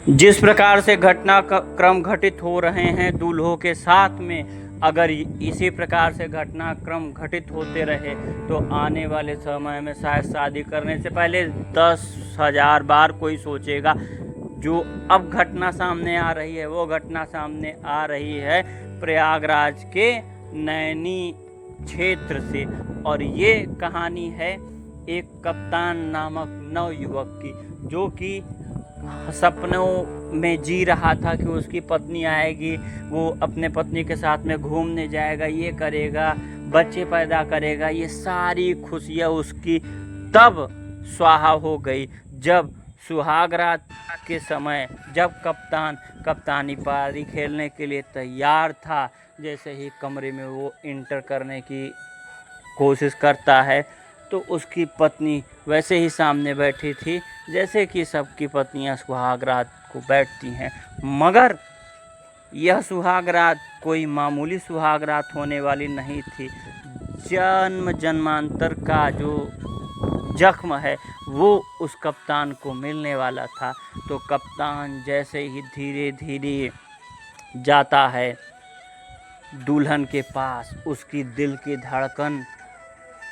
जिस प्रकार से घटनाक्रम घटित हो रहे हैं दूल्हों के साथ में, अगर इसी प्रकार से घटनाक्रम घटित होते रहे तो आने वाले समय में शायद शादी करने से पहले 10,000 बार कोई सोचेगा। जो अब घटना सामने आ रही है वो घटना सामने आ रही है प्रयागराज के नैनी क्षेत्र से, और ये कहानी है एक कप्तान नामक नवयुवक की, जो कि सपनों में जी रहा था कि उसकी पत्नी आएगी, वो अपने पत्नी के साथ में घूमने जाएगा, ये करेगा, बच्चे पैदा करेगा, ये सारी खुशियाँ उसकी तब स्वाहा हो गई जब सुहाग रात के समय, जब कप्तान कप्तानी पारी खेलने के लिए तैयार था। जैसे ही कमरे में वो इंटर करने की कोशिश करता है तो उसकी पत्नी वैसे ही सामने बैठी थी जैसे कि सबकी पत्नियां सुहाग रात को बैठती हैं, मगर यह सुहाग रात कोई मामूली सुहाग रात होने वाली नहीं थी। जन्म जन्मांतर का जो जख्म है वो उस कप्तान को मिलने वाला था। तो कप्तान जैसे ही धीरे धीरे जाता है दुल्हन के पास, उसकी दिल की धड़कन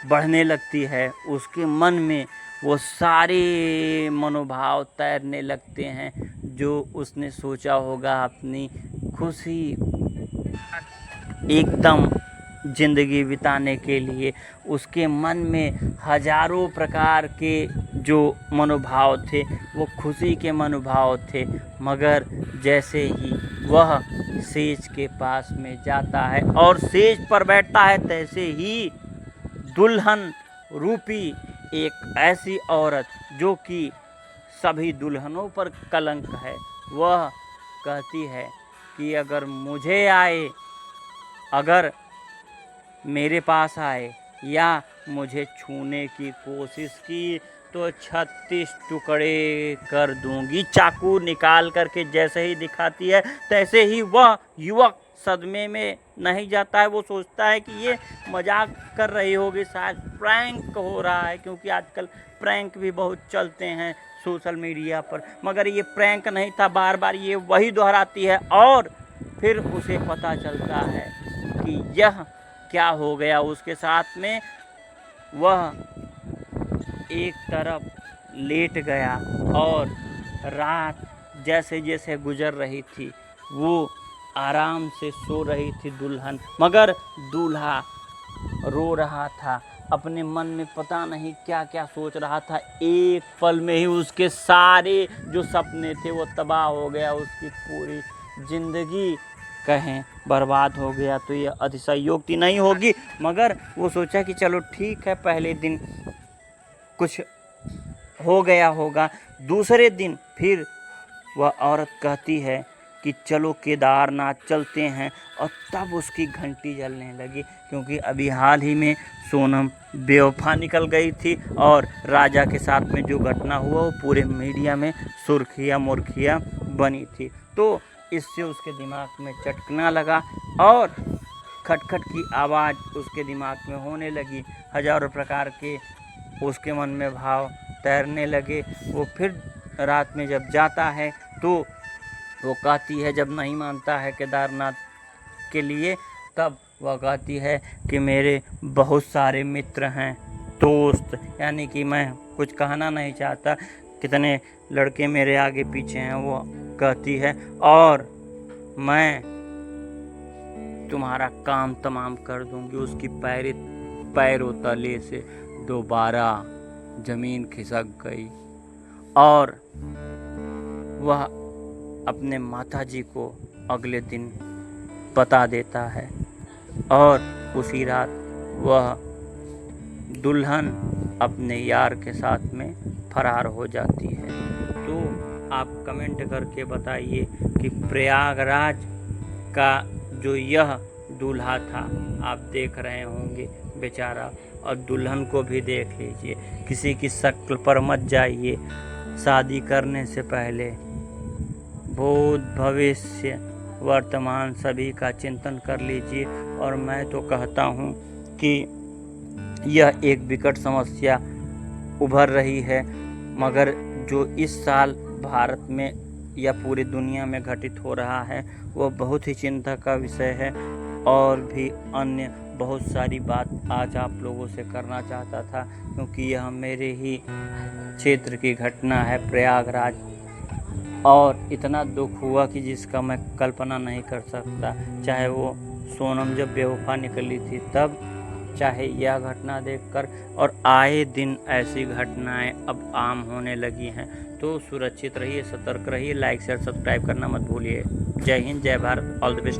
बढ़ने लगती है, उसके मन में वो सारे मनोभाव तैरने लगते हैं जो उसने सोचा होगा अपनी खुशी एकदम ज़िंदगी बिताने के लिए। उसके मन में हजारों प्रकार के जो मनोभाव थे वो खुशी के मनोभाव थे, मगर जैसे ही वह सेज के पास में जाता है और सेज पर बैठता है, तैसे ही दुल्हन रूपी एक ऐसी औरत जो कि सभी दुल्हनों पर कलंक है, वह कहती है कि अगर मुझे आए, अगर मेरे पास आए या मुझे छूने की कोशिश की तो 36 टुकड़े कर दूंगी। चाकू निकाल करके जैसे ही दिखाती है तैसे ही वह युवक सदमे में नहीं जाता है। वो सोचता है कि ये मजाक कर रही होगी, शायद प्रैंक हो रहा है, क्योंकि आजकल प्रैंक भी बहुत चलते हैं सोशल मीडिया पर, मगर ये प्रैंक नहीं था। बार बार ये वही दोहराती है और फिर उसे पता चलता है कि यह क्या हो गया उसके साथ में। वह एक तरफ लेट गया और रात जैसे जैसे गुजर रही थी वो आराम से सो रही थी दुल्हन, मगर दूल्हा रो रहा था, अपने मन में पता नहीं क्या क्या सोच रहा था। एक पल में ही उसके सारे जो सपने थे वो तबाह हो गया, उसकी पूरी जिंदगी कहें बर्बाद हो गया तो ये अतिशयोक्ति नहीं होगी। मगर वो सोचा कि चलो ठीक है, पहले दिन कुछ हो गया होगा। दूसरे दिन फिर वह औरत कहती है कि चलो केदारनाथ चलते हैं, और तब उसकी घंटी जलने लगी, क्योंकि अभी हाल ही में सोनम बेवफा निकल गई थी और राजा के साथ में जो घटना हुआ वो पूरे मीडिया में सुर्खियाँ मुर्खियाँ बनी थी। तो इससे उसके दिमाग में चटकना लगा और खटखट की आवाज़ उसके दिमाग में होने लगी, हजारों प्रकार के उसके मन में भाव तैरने लगे। वो फिर रात में जब जाता है तो वो कहती है, जब नहीं मानता है केदारनाथ के लिए, तब वह कहती है कि मेरे बहुत सारे मित्र हैं, दोस्त, यानी कि मैं कुछ कहना नहीं चाहता, कितने लड़के मेरे आगे पीछे हैं, वो कहती है, और मैं तुम्हारा काम तमाम कर दूंगी। उसकी पैरों तले से दोबारा ज़मीन खिसक गई और वह अपने माताजी को अगले दिन बता देता है, और उसी रात वह दुल्हन अपने यार के साथ में फरार हो जाती है। तो आप कमेंट करके बताइए कि प्रयागराज का जो यह दूल्हा था, आप देख रहे होंगे बेचारा, और दुल्हन को भी देख लीजिए, किसी की शक्ल पर मत जाइए। शादी करने से पहले भूत भविष्य वर्तमान सभी का चिंतन कर लीजिए। और मैं तो कहता हूँ कि यह एक विकट समस्या उभर रही है, मगर जो इस साल भारत में या पूरी दुनिया में घटित हो रहा है वह बहुत ही चिंता का विषय है। और भी अन्य बहुत सारी बात आज आप लोगों से करना चाहता था, क्योंकि यह मेरे ही क्षेत्र की घटना है, प्रयागराज। और इतना दुख हुआ कि जिसका मैं कल्पना नहीं कर सकता। चाहे वो सोनम जब बेवफा निकली थी तब, चाहे यह घटना देखकर, और आए दिन ऐसी घटनाएं अब आम होने लगी हैं। तो सुरक्षित रहिए, सतर्क रहिए, लाइक शेयर सब्सक्राइब करना मत भूलिए। जय हिंद, जय भारत, ऑल द बेस्ट।